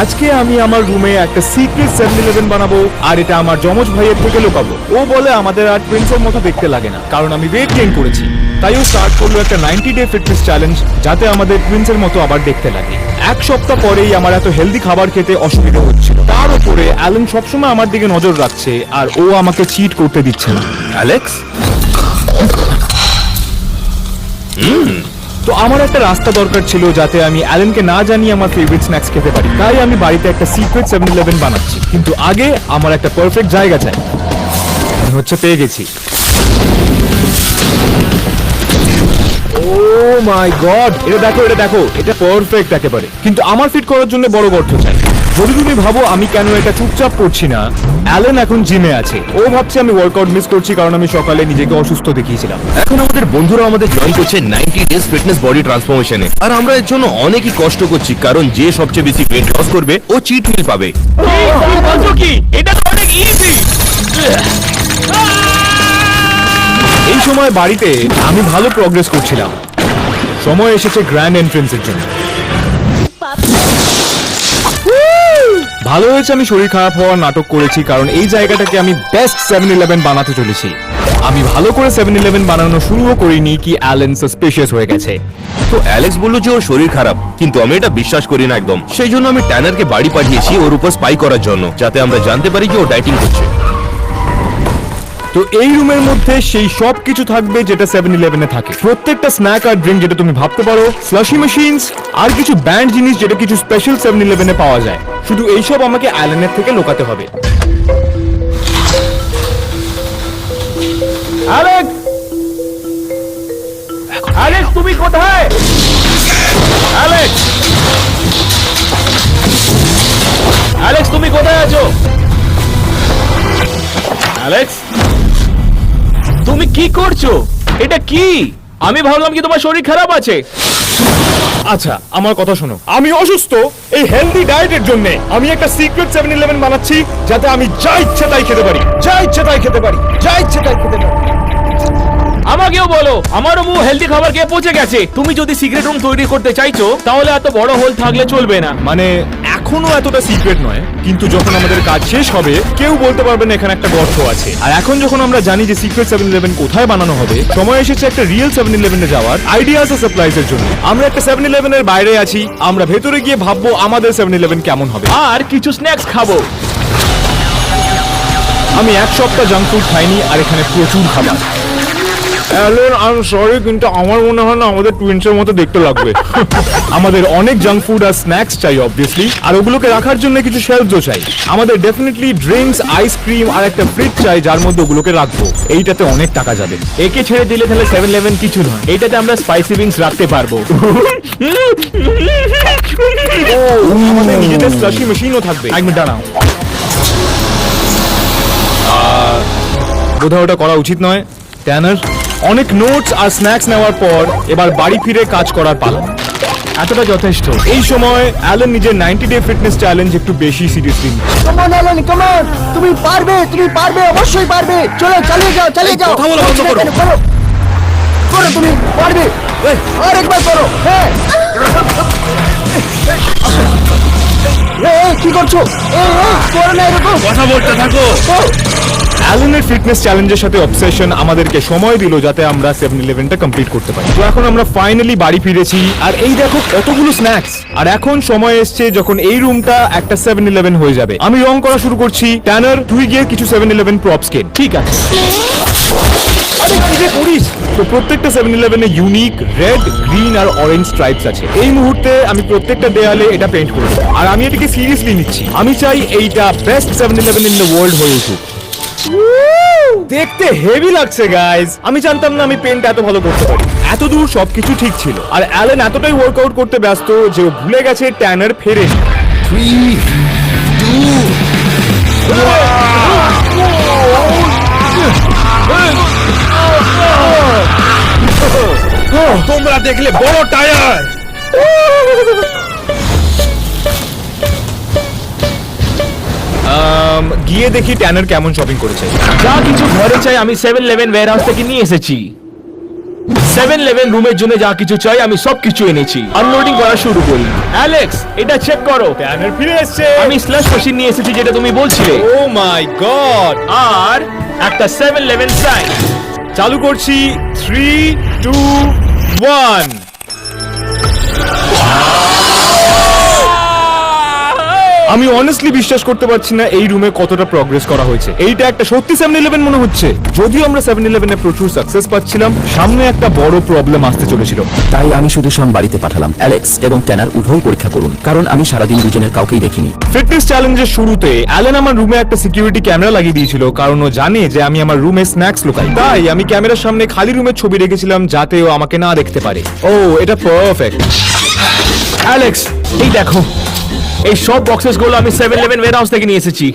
আজকে আমি আমার রুমে একটা সিক্রেট 7-Eleven বানাবো আর এটা আমার যমজ ভাইয়ের থেকে লুকাবো। ও বলে আমাদের আর টুইন্সের মতো দেখতে লাগে না, কারণ আমি ওয়েট গেইন করেছি। তাই ও স্টার্ট করলো একটা 90-ডে ফিটনেস চ্যালেঞ্জ, যাতে আমাদের টুইন্সের মতো আবার দেখতে লাগে। এক সপ্তাহ পরেই আমার এত হেলদি খাবার খেতে অসুবিধা হচ্ছিল। তার উপরে অ্যালেন সবসময় আমার দিকে নজর রাখছে আর ও আমাকে চিট করতে দিচ্ছে না। অ্যালেক্স, তো আমার একটা রাস্তা দরকার ছিল যাতে আমি অ্যালেনকে না জানিয়ে আমার ফেভারিট স্ন্যাক্স খেতে পারি। তাই আমি বাড়িতে একটা সিক্রেট 7-Eleven বানাচ্ছি, কিন্তু আগে আমার একটা পারফেক্ট জায়গা চাই। আমি হচ্ছে পেয়ে গেছি। ও মাই গড, এটা দেখো, এটা পারফেক্ট একেবারে। কিন্তু আমার ফিট করার জন্য বড় গর্ত চাই। যদি তুমি ভাবো আমি কেন এটা চুপচাপ করছি না, অ্যালেন এখন জিমে আছে। ও ভাবছে আমি ওয়ার্কআউট মিস করছি কারণ আমি সকালে নিজেকে অসুস্থ দেখিয়েছিলাম। এখন আমাদের বন্ধুরা আমাদের জয়েন করছে 90 ডেজ ফিটনেস বডি ট্রান্সফরমেশনে, আর আমরা এর জন্য অনেকই কষ্ট করছি, কারণ যে সবচেয়ে বেশি ওয়েট লস করবে ও চিট মিল পাবে। এই সময় বাড়িতে আমি ভালো প্রগ্রেস করছিলাম। সময় এসেছে গ্র্যান্ড এন্ট্রেন্সের জন্য। ভালো হয়েছে আমি শরীর খারাপ হওয়ার নাটক করেছি, কারণ এই জায়গাটাকে আমি বেস্ট 7-Eleven বানাতে চলেছি। আমি ভালো করে 7-Eleven বানানো শুরুও করিনি কি অ্যালেন সাসপিশিয়াস হয়ে গেছে। তো অ্যালেক্স বলল যে ওর শরীর খারাপ, কিন্তু আমি এটা বিশ্বাস করি না একদম। সেই জন্য আমি ট্যানারকে বাড়ি পাঠিয়েছি ওর উপর স্পাই করার জন্য, যাতে আমরা জানতে পারি যে ও ডাইটিং করছে। তো এই রুমের মধ্যে সেই সব কিছু থাকবে যেটা 7-Eleven-এ থাকে। প্রত্যেকটা স্ন্যাক আর ড্রিঙ্ক যেটা তুমি ভাবতে পারো, স্লাশি মেশিনস আর কিছু ব্যান্ড জিনিস যেটা কিছু স্পেশাল 7-Eleven-এ পাওয়া যায়। শুধু এইসব আমাকে অ্যালেনের থেকে লুকাতে হবে। অ্যালেক্স, অ্যালেক্স তুমি কোথায়? অ্যালেক্স, অ্যালেক্স তুমি কোথায় আছো? অ্যালেক্স, তুমি কি করছো? এটা কি? আমি ভাবলাম কি তোমার শরীর খারাপ আছে। আচ্ছা, আমার কথা শোনো। আমি অসুস্থ এই হেলদি ডায়েটের জন্য। আমি একটা সিক্রেট 7-Eleven বানাচ্ছি যাতে আমি যা ইচ্ছে তাই খেতে পারি, যা ইচ্ছে তাই খেতে পারি, যা ইচ্ছে তাই খেতে পারি। আমাকেও বলো, আমারও মুখ হেলদি খাবার খেয়ে পচে গেছে। তুমি যদি সিক্রেট রুম তৈরি করতে চাইছো তাহলে এত বড় হোল থাকলে চলবে না। মানে এখনো এতটা সিক্রেট নয়, কিন্তু যখন আমাদের কাজ শেষ হবে কেউ বলতে পারবে না এখানে একটা গর্ত আছে। আর এখন যখন আমরা জানি যে সিক্রেট 7-Eleven কোথায় বানানো হবে, সময় এসেছে একটা রিয়েল 7-Eleven-এ যাওয়ার, আইডিয়াস আর সাপ্লাইজ এর জন্য। আমরা একটা 7-Eleven-এর বাইরে আছি, আমরা ভেতরে গিয়ে ভাববো আমাদের 7-Eleven কেমন হবে আর কিছু স্ন্যাক্স খাবো। আমি এক সপ্তাহ জাঙ্ক ফুড খাইনি আর এখানে প্রচুর খাবার। অ্যালেন, আই এম সরি, কিন্তু আমার মনে হয় না আমাদের টুইন্সের মতো দেখতে লাগবে। আমাদের অনেক জাঙ্ক ফুড আর স্ন্যাক্স চাই অবভিয়াসলি, আর ওগুলোকে রাখার জন্য কিছু শেলফও চাই। আমাদের ডেফিনেটলি ড্রিঙ্কস, আইসক্রিম আর একটা ফ্রিজ চাই যার মধ্যে ওগুলোকে রাখবো। এইটাতে অনেক টাকা যাবে। একে ছেড়ে দিলে তাহলে 7-Eleven কিছু নয়। এইটাতে আমরা স্পাইসি উইংস রাখতে পারবো। আমাদের নিজেদের স্লাশি মেশিনও থাকবে। এক মিনিট দাঁড়াও, বোধহয় ওটা করা উচিত নয়। ট্যানার, অনেক নোটস আর স্ন্যাক্স নেওয়ার পর এবার বাড়ি ফিরে কাজ করার পালা। এতটা যথেষ্ট। এই সময় অ্যালেন নিজের 90-ডে ফিটনেস চ্যালেঞ্জ একটু বেশি সিরিয়াসলি নিচ্ছে। Come on Allen, come on, তুমি পারবে, অবশ্যই পারবে। চলো, চালিয়ে যাও। কথা বলা বন্ধ করো। করো, তুমি পারবে। আরেকবার করো। হ্যাঁ, কি করছো? করো না এরকম। কথা বলতে থাকো। অ্যালেনের ফিটনেস চ্যালেঞ্জের সাথে অবসেশন আমাদেরকে সময় দিল যাতে আমরা 7-Eleven-টা কমপ্লিট করতে পারি। তো এখন আমরা ফাইনালি বাড়ি ফিরেছি, আর এই দেখো কতগুলো স্ন্যাক্স। আর এখন সময় এসছে যখন এই রুমটা একটা 7-Eleven হয়ে যাবে। আমি রং করা শুরু করছি। ট্যানার, তুই গিয়ে কিছু 7-Eleven প্রপস কেন। ঠিক আছে। আরে কি যে করিস? তো প্রত্যেকটা 7-Eleven-এ ইউনিক রেড, গ্রিন আর অরেঞ্জ স্ট্রাইপস আছে। এই মুহূর্তে আমি প্রত্যেকটা দেয়ালে এটা পেইন্ট করব, আর আমি এটাকে সিরিয়াসলি নিচ্ছি। আমি চাই এইটা best 7-Eleven in the world হয়ে উঠুক। দেখতে হেভি লাগছে গাইজ। আমি জানতাম না আমি পেন্ট এত ভালো করতে পারি। এতদূর সবকিছু ঠিক ছিল, আর অ্যালেন এতটাই ওয়ার্কআউট করতে ব্যস্ত যে ও ভুলে গেছে ট্যানার ফেরেনি। 3, 2, তোমরা দেখলে বড় টায়ার। গিয়ে দেখি ট্যানার কেমন শপিং করেছে। যা কিছু ঘরে চাই আমি 7-Eleven ওয়্যারহাউস থেকে নিয়ে এসেছি। 7-11 রুমের জন্য যা কিছু চাই আমি সব কিছু এনেছি। আনলোডিং করা শুরু করি। অ্যালেক্স, এটা চেক করো। ট্যানার ফিরে এসেছে। আমি স্ল্যাশ মেশিন নিয়ে এসেছি যেটা তুমি বলছিলে, ও মাই গড। আর একটা 7-11 সাইন। চালু করছি 3 2 1। আমি অনেস্টলি বিশ্বাস করতে পারছি না এই রুমে কতটা প্রগ্রেস করা হয়েছে। এইটা একটা সত্যি 7-11 মনে হচ্ছে। যদিও আমরা 7-11 এ প্রচুর সাকসেস পাচ্ছিলাম, সামনে একটা বড় প্রবলেম আসতে চলেছিল। তাই আমি শুধু শন বাড়িতে পাঠালাম। অ্যালেক্স এবং ট্যানার উভয় পরীক্ষা করুন, কারণ আমি সারাদিন দুজনের কাউকেই দেখিনি। ফিটনেস চ্যালেঞ্জের শুরুতে অ্যালেন আমার রুমে একটা সিকিউরিটি ক্যামেরা লাগিয়ে দিয়েছিল, কারণ ও জানে যে আমি আমার রুমে স্ন্যাক্স লুকাই। তাই আমি ক্যামেরার সামনে খালি রুমের ছবি রেখেছিলাম যাতে ও আমাকে না দেখতে পারে। ও, এটা পারফেক্ট। অ্যালেক্স, এই দেখো, এই সব বক্সেস গুলো আমি 7-11 ওয়্যারহাউস থেকে নিয়ে এসেছি।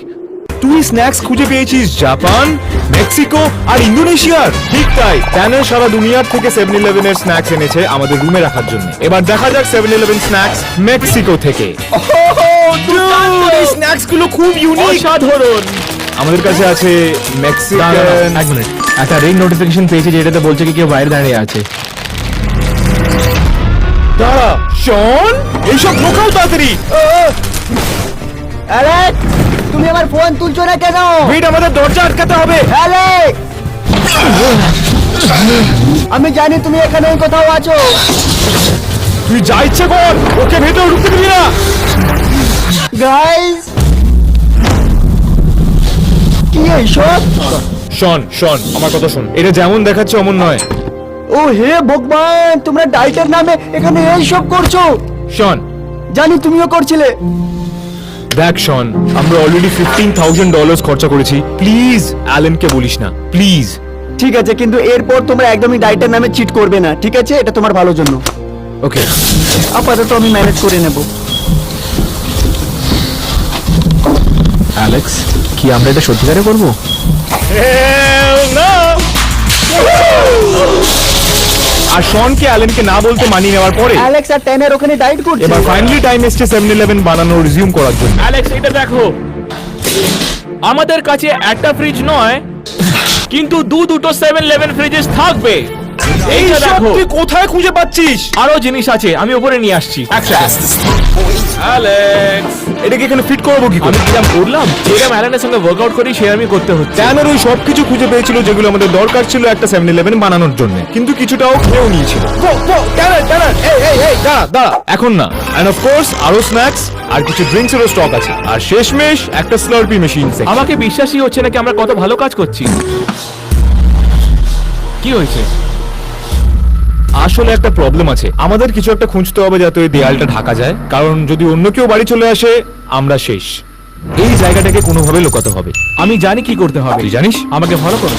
তুই স্ন্যাক্স খুঁজে পেয়েছিস জাপান, মেক্সিকো আর ইন্দোনেশিয়ার? ঠিক তাই, ট্যানার সারা দুনিয়ার থেকে 7-11 এর স্ন্যাক্স এনেছে আমাদের রুমে রাখার জন্য। এবার দেখা যাক 7-11 স্ন্যাক্স মেক্সিকো থেকে। এই স্ন্যাক্স গুলো খুব ইউনিক। অসাধারণ। আমাদের কাছে আছে মেক্সিকান। এক মিনিট, একটা রিং নোটিফিকেশন পেয়েছি যেটাতে বলছে কি কেউ বাইরে দাঁড়িয়ে আছে। দাঁড়া, শন, এইসব ঢোকাও তাড়াতাড়ি। অ্যালেক্স, তুমি আমার ফোন তুলছো না কেন? ওয়েট, আমাদের দরজা আটকাতে হবে। অ্যালেক্স, আমি জানি তুমি এখানেই কোথাও আছো। তুই যা ইচ্ছে কর, ওকে ভেতরে ঢুকতে দিবি না। গাইস, কি এইসব? শন, শন, আমার কথা শোন। এটা যেমন দেখাচ্ছে অমন নয়। ও হে ভগবান, তোমরা ডাইটের নামে এখানে এইসব করছো। শন, জানি তুমিও করছিলে। দেখ শন, আমরা অলরেডি $15,000 খরচা করেছি। প্লিজ অ্যালেনকে বলিস না, প্লিজ। ঠিক আছে, কিন্তু এরপর তোমরা একদমই ডাইটের নামে চিট করবে না, ঠিক আছে? এটা তোমার ভালোর জন্য। ওকে। আপাতত আমি ম্যানেজ করে নেব। অ্যালেক্স, কি আমরা এটা সত্যিকারে করবো? আর শনকে অ্যালেনকে না বলতে মানিয়ে নেওয়ার পরে অ্যালেক্স আর ট্যানের ওখানে ডাইট করছে। এবার ফাইনালি টাইম এসছে 7-11 বানানো রিজিউম করার জন্য। অ্যালেক্স, এটা দেখো, আমাদের কাছে একটা ফ্রিজ নয়, কিন্তু দুটো 7-11 ফ্রিজেস থাকবে। এইটা এইসব দেখো, তুই কোথায় খুঁজে পাচ্ছিস? আরো জিনিস আছে, আমি উপরে নিয়ে আসছি। অ্যালেক্স, এটাকে এখানে ফিট করবো কি করে? আমি কিরাম করলাম, যেরকম অ্যালেনের সঙ্গে ওয়ার্কআউট করি সেরকমই করতে হচ্ছে। ট্যানার ওই সবকিছু খুঁজে পেয়েছিল যেগুলো আমাদের দরকার ছিল একটা 7-11 বানানোর জন্য, কিন্তু কিছুটাও খেয়েও নিয়েছিল। দাঁড়া, এখন না। এন্ড অফ কোর্স আরো স্ন্যাক্স আর কিছু ড্রিঙ্কস এরও স্টক আছে, আর শেষমেশ একটা স্লার্পি মেশিন। আমাকে বিশ্বাসই হচ্ছে না কি আমরা কত ভালো কাজ করছি। কি হয়েছে? আসলে একটা প্রবলেম আছে, আমাদের কিছু একটা খুঁজতে হবে যাতে ওই দেয়ালটা ঢাকা যায়, কারণ যদি অন্য কেউ বাড়ি চলে আসে আমরা শেষ। এই জায়গাটাকে কোনোভাবে লুকাতে হবে। আমি জানি কি করতে হবে। তুই জানিস? আমাকে ফলো করো।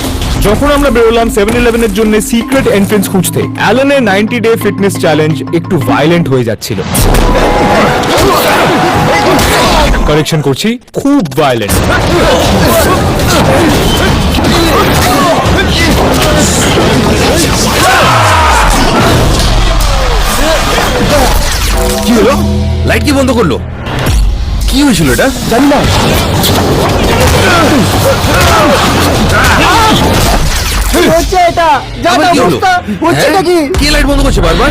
যখন আমরা বেরোলাম 7-11 এর জন্য সিক্রেট এন্ট্রেন্স খুঁজতে, অ্যালেনের 90 ডে ফিটনেস চ্যালেঞ্জ একটু ভায়োলেন্ট হয়ে যাচ্ছিল। কারেকশন করছি, খুব ভায়োলেন্ট। কি হলো? লাইট কি বন্ধ করলো? কি হয়েছিল এটা? জানি না। কি হচ্ছে এটা? যা আবার যা কি হলো? অবস্থা হচ্ছে হ্যাঁ? নাকি? কে লাইট বন্ধ করছে বারবার?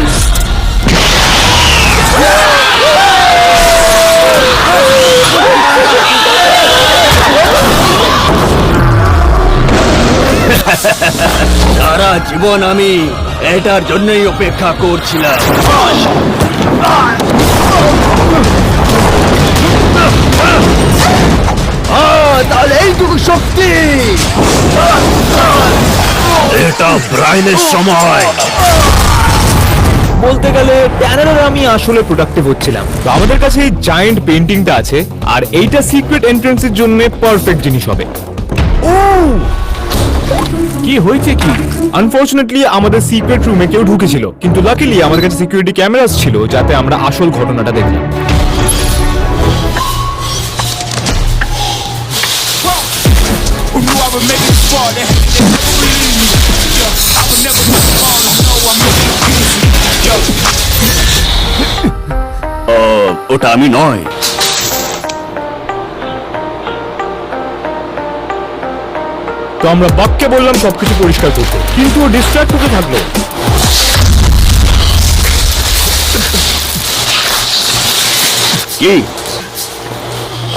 সারা জীবন আমি এটার জন্যই অপেক্ষা করছিলাম। তাহলে এইটুকু শক্তি। এটা ব্রাইনের সময়। বলতে গেলে ট্যানার আমি আসলে প্রোডাক্টিভ হচ্ছিলাম। তো আমাদের কাছে এই জায়ান্ট পেইন্টিংটা আছে, আর এইটা সিক্রেট এন্ট্রেন্সের জন্য পারফেক্ট জিনিস হবে। কি হয়েছে কি? আনফরচুনেটলি আমাদের সিক্রেট রুমে কেউ ঢুকেছিল, কিন্তু লাকিলি আমাদের কাছে সিকিউরিটি ক্যামেরাস ছিল যাতে আমরা আসল ঘটনাটা দেখলাম। ওটা আমি নয়। তো আমরা বাককে বললাম সবকিছু পরিষ্কার করতে, কিন্তু ও ডিস্ট্রাক্ট হতে থাকলো। কি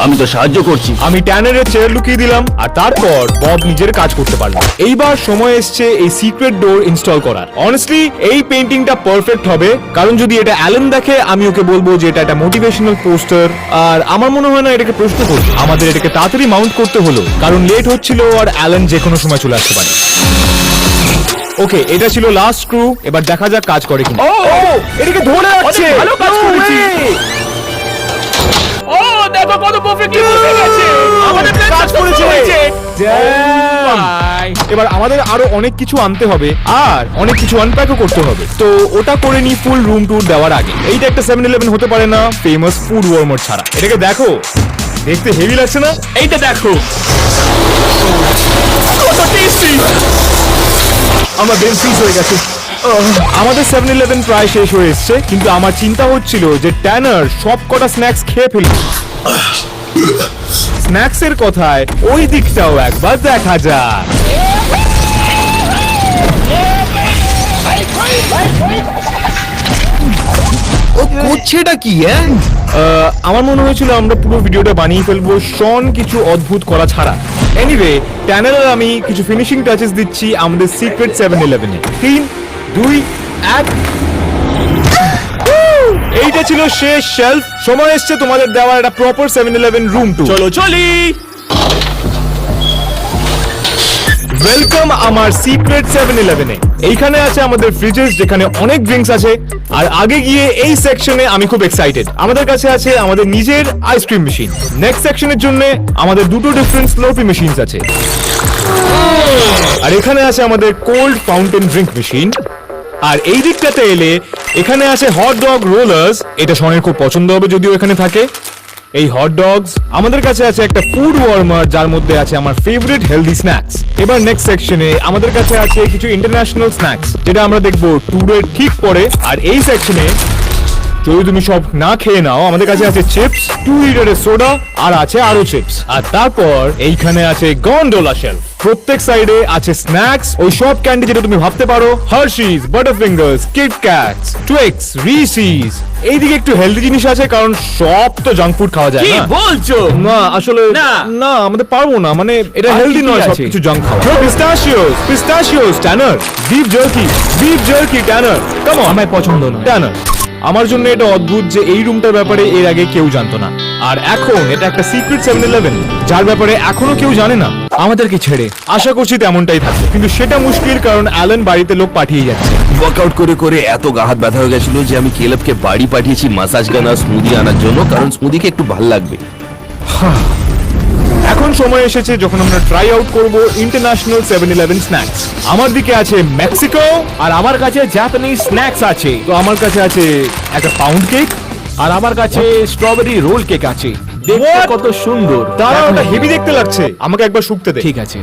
আমি তো সাহায্য করছি। আমি ট্যানারের চেয়ার লুকিয়ে দিলাম আর তারপর বব নিজের কাজ করতে পারলো। এইবার সময় এসছে এই সিক্রেট ডোর ইনস্টল করার। অনেস্টলি এই পেইন্টিংটা পারফেক্ট হবে, কারণ যদি এটা অ্যালেন দেখে আমি ওকে বলবো যে এটা একটা মোটিভেশনাল পোস্টার, আর আমার মনে হয় না এটাকে প্রশ্ন করবে। আমাদের এটাকে তাড়াতাড়ি মাউন্ট করতে হলো কারণ লেট হচ্ছিল আর অ্যালেন যে কোনো সময় চলে আসতে পারে। ওকে, এটা ছিল লাস্ট স্ক্রু, এবার দেখা যাক কাজ করে কিনা। ও এটাকে ধরে রাখছে, ভালো কাজ করেছি। ও দেখো কত পারফেক্টলি বসে গেছে। আমাদের প্ল্যান কাজ করেছে। হয়েছে। Damn! ভাই, এবার আমাদের আরো অনেক কিছু আনতে হবে আর অনেক কিছু আনপ্যাকও করতে হবে, তো ওটা করে নি ফুল রুম ট্যুর দেওয়ার আগে। এইটা একটা 7-Eleven হতে পারে না ফেমাস ফুড ওয়ার্মার ছাড়া। এটাকে দেখো, দেখতে হেভি লাগছে না? এইটা দেখো কত টেস্টি। আমার ব্রেন ফ্রিজ হয়ে গেছে। আমাদের 7-Eleven প্রায় শেষ হয়ে এসছে, কিন্তু আমার চিন্তা হচ্ছিল যে ট্যানার সব কটা স্ন্যাক্স খেয়ে ফেলবে। স্ন্যাক্স এর কথায় ওই দিকটাও একবার দেখা যাক। করছেটা কি? আমার মনে হয়েছিল আমরা পুরো ভিডিওটা বানিয়ে ফেলবো শন কিছু অদ্ভুত করা ছাড়া। এনিওয়ে, ট্যানার আর আমি কিছু ফিনিশিং টাচেস দিচ্ছি আমাদের সিক্রেট 7-Eleven-এ। 3, 2, 1। এইটা ছিল শেষ শেলফ। সময় এসছে তোমাদের দেওয়ার একটা প্রপার 7-Eleven রুম টু। চলো চলি। ওয়েলকাম আমার সিক্রেট 7-Eleven-এ। এইখানে আছে আমাদের ফ্রিজেস যেখানে অনেক ড্রিঙ্কস আছে, আর আগে গিয়ে এই সেকশনে আমি খুব এক্সাইটেড। আমাদের কাছে আছে আমাদের নিজের আইসক্রিম মেশিন। নেক্সট সেকশনের জন্য আমাদের দুটো ডিফারেন্ট স্লোপি মেশিনস আছে, আর এখানে আছে আমাদের কোল্ড ফাউন্টেন ড্রিঙ্ক মেশিন। আর এই দিকটাতে এলে এখানে আছে হট ডগ রোলার্স। এটা শনের খুব পছন্দ হবে যদিও এখানে থাকে এই হট ডগস। আমাদের কাছে আছে একটা ফুড ওয়ার্মার যার মধ্যে আছে আমার ফেভারিট হেলদি স্ন্যাক্স। এবার নেক্সট সেকশনে আমাদের কাছে আছে কিছু ইন্টারন্যাশনাল স্ন্যাক্স যেটা আমরা দেখবো ট্যুরের ঠিক পরে। আর এই সেকশনে যদি তুমি সব না খেয়ে নাও, আমাদের কাছে আছে চিপস, 2 লিটারের সোডা, আর আছে আরো চিপস। আর তারপর এইখানে আছে গন্ডোলা শেলফ। প্রত্যেক সাইডে আছে স্ন্যাক্স, ওই সব ক্যান্ডি যেটা তুমি ভাবতে পারো, হার্শিস, বাটারফিঙ্গার্স, কিটক্যাটস, টুইক্স, রিসিস। এইদিকে একটু হেলদি জিনিস আছে কারণ সব তো জাঙ্ক ফুড খাওয়া যায় কি না। বলছো? না আসলে না। না আমাদের পারবো না, মানে এটা আর হেলদি কি নয় আছে? সবকিছু জাঙ্ক খাওয়া। Pistachios Tanner, beef jerky Tanner. Come on, আমার পছন্দ নয়। ট্যানার। আমার জন্য এটা অদ্ভুত যে এই রুমটার ব্যাপারে এর আগে কেউ জানতো না, আর এখন এটা একটা সিক্রেট 7-Eleven যার ব্যাপারে এখনো কেউ জানে না আমাদেরকে ছেড়ে। আশা করছি তেমনটাই থাকবে, কিন্তু সেটা মুশকিল কারণ অ্যালেন বাড়িতে লোক পাঠিয়ে যাচ্ছে। ওয়ার্কআউট করে করে এত গা হাত ব্যথা হয়ে গেছিল যে আমি কেলবকে বাড়ি পাঠিয়েছি মাসাজ গান আর স্মুদি আনার জন্য, কারণ স্মুদিকে একটু ভাল লাগবে। এখন সময় এসেছে যখন আমরা ট্রাই আউট করব ইন্টারন্যাশনাল 7-Eleven স্ন্যাক্স। আমার দিকে আছে মেক্সিকো, আর আমার কাছে জাপানিজ স্ন্যাক্স আছে। তো আমার কাছে আছে একটা পাউন্ড কেক, আর আমার কাছে স্ট্রবেরি রোল কেক আছে। দেখতে What? কত সুন্দর। তারা দেখো ওটা না। হেভি দেখতে লাগছে। আমাকে একবার শুকতে দে। ঠিক আছে।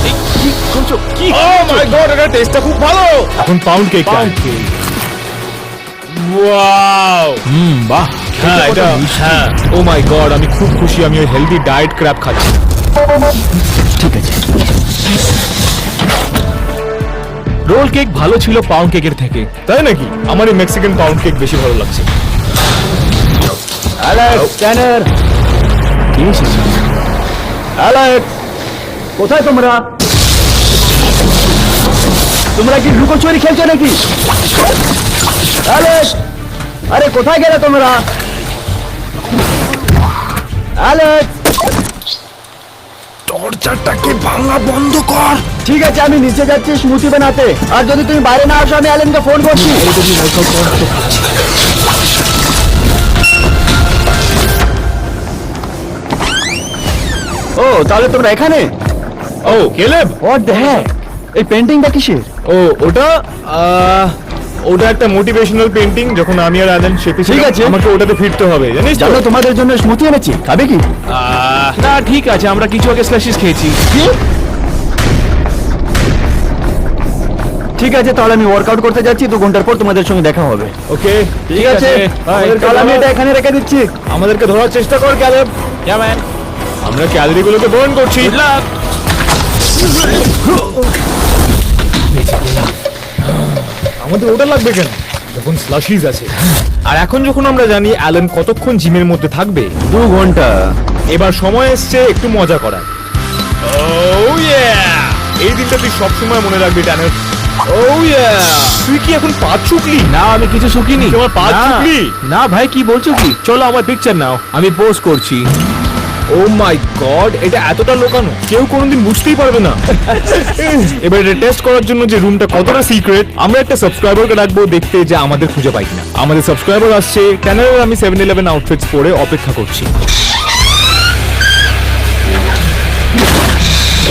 এই, কি করছো? কি ও মাই গড, এটা টেস্টটা খুব ভালো। এখন pound cake pound cake. Wow. বাহ, হ্যাঁ কত এটা, মিষ্টি। হ্যাঁ। ও মাই গড, আমি খুব খুশি আমি ওই হেলদি ডায়েট ক্র্যাব খাচ্ছি। ঠিক আছে। রোল কেক ভালো ছিল পাউন্ড কেকের থেকে। তাই নাকি? আমার এই মেক্সিকান পাউন্ড কেক বেশি ভালো লাগছে। অ্যালেক্স, ট্যানার, কি এসেছে? অ্যালেক্স, কোথায় তোমরা? তোমরা কি লুকোচুরি খেলছো নাকি? অ্যালেক্স, আরে কোথায় গেলে তোমরা? অ্যালেক্স, দরজাটাকে ভাঙা বন্ধ কর। ঠিক আছে আমি নিচে যাচ্ছি স্মুতি বানাতে, আর যদি তুমি বাইরে না আসো আমি অ্যালেনকে ফোন করছি। ও তাহলে তোমরা এখানে? ও কেলেব, হোয়াট দ্য হেক, এই পেন্টিংটা কিসের? ও ওটা ওটা একটা মোটিভেশনাল পেইন্টিং। যখন আমি আর অ্যালেন শেখেছি, ঠিক আছে। আমাকে ওটাতে ফিরতে হবে, জানিস তো? জানো তোমাদের জন্য স্মুতি এনেছি, খাবে কি? না ঠিক আছে, আমরা কিছু আগে স্ল্যাশিস খেয়েছি। কি? ঠিক আছে তাহলে আমি ওয়ার্কআউট করতে যাচ্ছি, 2 ঘন্টার পর তোমাদের সঙ্গে দেখা হবে। ওকে ঠিক আছে, তাহলে আমি এটা এখানে রেখে দিচ্ছি। আমাদেরকে ধরার চেষ্টা কর ক্যালেব। ম্যান, আমরা ক্যালোরিগুলোকে বার্ন করছি। Good luck. আমাদের ওটা লাগবে কেন যখন স্লাশিজ আছে? আর এখন যখন আমরা জানি অ্যালেন কতক্ষণ জিমের মধ্যে থাকবে, 2 ঘন্টা। এবার সময় এসছে একটু মজা করার। Oh yeah! এই দিনটা তুই সবসময় মনে রাখবি ট্যানার। Oh yeah! তুই কি এখন পা চুকলি? না আমি কিছু শুকিনি। তোমার পা না, চুকলি? না ভাই কি বলছো কি? চলো আমার পিকচার নাও, আমি পোস্ট করছি। ও মাই গড, এটা এতটা লোকানো কেউ কোনোদিন বুঝতেই পারবে না। এবার এটা টেস্ট করার জন্য যে রুমটা কতটা সিক্রেট, আমরা একটা সাবস্ক্রাইবারকে রাখবো দেখতে যে আমাদের খুঁজে পাই কিনা। আমাদের সাবস্ক্রাইবার আসছে, ট্যানারের আমি 7-11 আউটফিটস পরে অপেক্ষা করছি।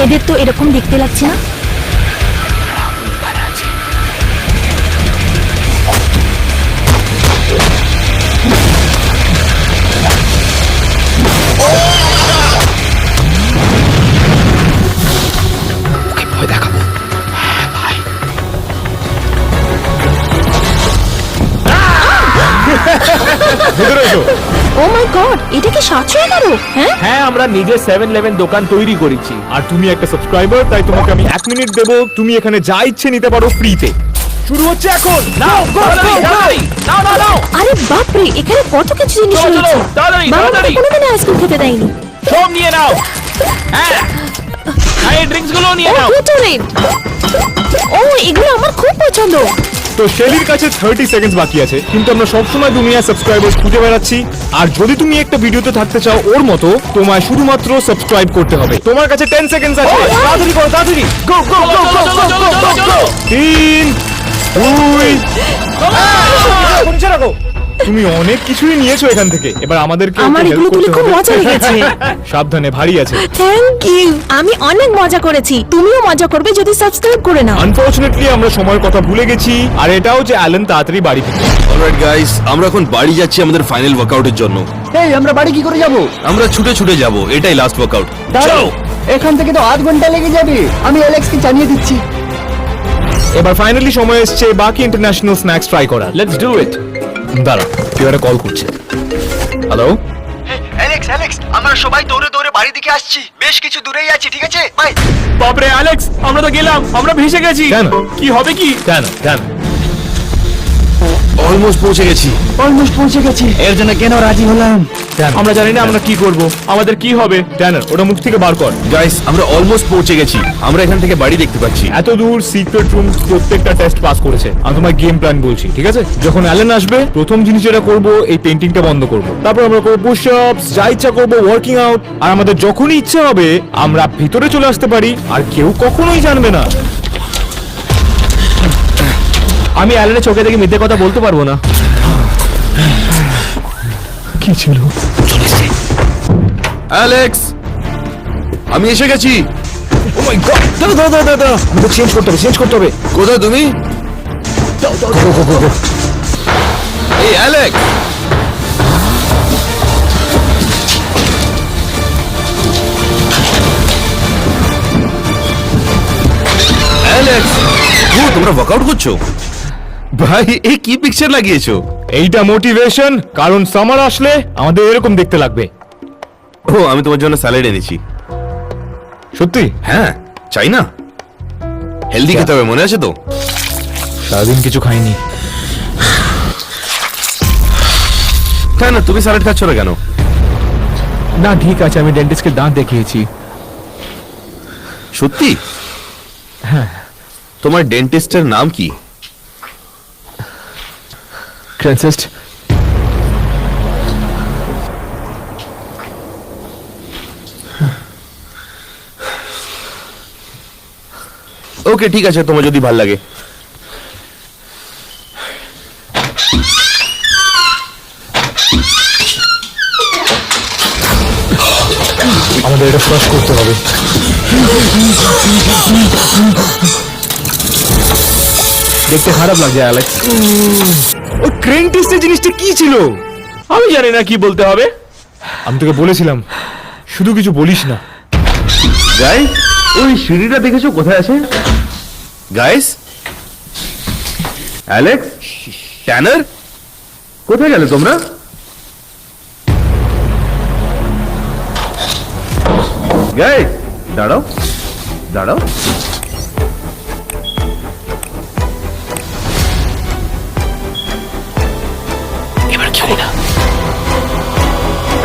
এদের তো এরকম দেখতে লাগছে না। ভেতরে এসো। ও মাই গড, এটা কি 711? হ্যাঁ হ্যাঁ আমরা নিজে 7-11 দোকান তৈরি করেছি। আর তুমি একটা সাবস্ক্রাইবার, তাই তোমাকে আমি 1 মিনিট দেবো, তুমি এখানে যা ইচ্ছে নিতে পারো ফ্রিতে। শুরু হচ্ছে এখন। নাও তাড়াতাড়ি, নাও নাও নাও। আরে বাপরে, এখানে কত কিছু জিনিস চলো, রয়েছে। তাড়াতাড়ি, বাবা আমাকে তাড়াতাড়ি। কোনোদিন আইসক্রিম খেতে দেয়নি। সব নিয়ে নাও। হ্যাঁ এই ড্রিঙ্কস গুলো নিয়ে ও নাও। গ্লিটারেট। ও এগুলো আমার খুব পছন্দ। তো শেলির কাছে 30 সেকেন্ডস বাকি আছে, কিন্তু আমরা সবসময় দুনিয়া সাবস্ক্রাইবার খুঁজে বেড়াচ্ছি। আর যদি তুমি একটা ভিডিওতে থাকতে চাও ওর মতো, তোমায় শুধুমাত্র সাবস্ক্রাইব করতে হবে। তোমার কাছে 10 সেকেন্ডস আছে, তাড়াতাড়ি করো, তাড়াতাড়ি। গো গো গো গো গো গো গো। 3 2 নিচে রাখো। তুমি অনেক কিছুই নিয়েছো এখান থেকে, এবার আমাদেরকে আমার একটু এগুলো help তুলে করতে খুব হবে। মজা লেগেছে। সাবধানে, ভারী আছে। Thank you. আমি অনেক মজা করেছি, তুমিও মজা করবে যদি সাবস্ক্রাইব করে নাও। আনফরচুনেটলি আমরা সময়ের কথা ভুলে গেছি, আর এটাও যে অ্যালেন তাড়াতাড়ি বাড়ি ফিরবে। অলরাইট গাইস, আমরা এখন বাড়ি যাচ্ছি আমাদের ফাইনাল ওয়ার্কআউটের জন্য। এই আমরা বাড়ি কি করে যাব? আমরা ছুটে ছুটে যাব, এটাই লাস্ট ওয়ার্কআউট। দাঁড়াও, এখান থেকে তো 8 ঘন্টা লেগে যাবে। আমি অ্যালেক্সকে জানিয়ে দিচ্ছি। এবার ফাইনালি সময় এসছে বাকি ইন্টারন্যাশনাল স্ন্যাক্স ট্রাই করার। Let's do it. দাঁড়া, কেউ একটা কল করছে। হ্যালো, অ্যালেক্স, আমরা সবাই দৌড়ে দৌড়ে বাড়ি দিকে আসছি। বেশ কিছু দূরেই আছি, ঠিক আছে? বাই। বাপরে অ্যালেক্স, আমরা তো গেলাম, আমরা ভেসে গেছি। কেন? কি হবে কি? কেন কেন? অলমোস্ট পৌঁছে গেছি। অলমোস্ট পৌঁছে গেছি। এর জন্য কেন রাজি হলাম? আমরা জানি না আমরা কি করব, আমাদের কি হবে। ট্যানার, ওটা মুখ থেকে বার কর। গাইস, আমরা অলমোস্ট পৌঁছে গেছি। আমরা এখান থেকে বাড়ি দেখতে পাচ্ছি। এত দূর সিক্রেট রুম প্রত্যেকটা টেস্ট পাস করেছে। আমি তোমার গেম প্ল্যান বলছি, ঠিক আছে? যখন অ্যালেন আসবে, প্রথম জিনিস যেটা করবো, এই পেন্টিংটা বন্ধ করবো। তারপর আমরা করবো পুশ আপস, যা ইচ্ছা করবো, ওয়ার্কিং আউট। আর আমাদের যখনই ইচ্ছা হবে আমরা ভিতরে চলে আসতে পারি, আর কেউ কখনোই জানবে না। আমি অ্যালেনের চোখে দেখে মিথ্যে কথা বলতে পারবো না। কি ছিল? অ্যালেক্স, আমি এসে গেছি। ও মাই গড, দাঁড়া, আমাদের চেঞ্জ করতে হবে। কোথায় তুমি? এই অ্যালেক্স, অ্যালেক্স, তোমরা ওয়ার্কআউট করছো? ভাই, এই কি পিকচার লাগিয়েছো? এইটা মোটিভেশন, কারণ সামার আসলে আমাদের এরকম দেখতে লাগবে। ও, আমি তোমার জন্য স্যালাড এনেছি। সত্যি? হ্যাঁ, চাই না? হেলদি খেতে হবে, মনে আছে তো? সারাদিন কিছু খাইনি। কেন তুমি স্যালাড খাচ্ছ না কেন? না ঠিক আছে, আমি ডেন্টিস্টকে দাঁত দেখিয়েছি। সত্যি? হ্যাঁ। তোমার ডেন্টিস্টের নাম কি? ক্রেনসেস্ট। ওকে, ঠিক আছে, তোমার যদি ভাল লাগে। আমাদের এটা ফ্লাশ করতে হবে। দেখতে খারাপ লাগছে অ্যালেক্স। ওই ক্রেন টেস্টের জিনিসটা কি ছিল? আমি জানি না কি বলতে হবে। আমি তোকে বলেছিলাম শুধু কিছু বলিস না। গাইস, ওই সিঁড়িটা দেখেছো কোথায় আছে? গাইস, অ্যালেক্স, ট্যানার, কোথায় গেলে তোমরা? গাইস, দাঁড়াও দাঁড়াও।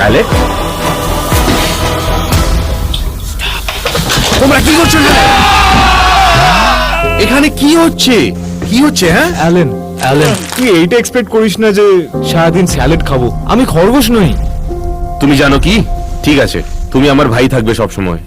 অ্যালেক্স, তোমরা কি করছো এখানে? এখানে কি হচ্ছে? কি হচ্ছে? হ্যাঁ, অ্যালেন, অ্যালেন, তুই এইটা এক্সপেক্ট করিস না যে সারাদিন স্যালাড খাবো। আমি খরগোশ নই। তুমি জানো কি, ঠিক আছে, তুমি আমার ভাই থাকবে সব সময়।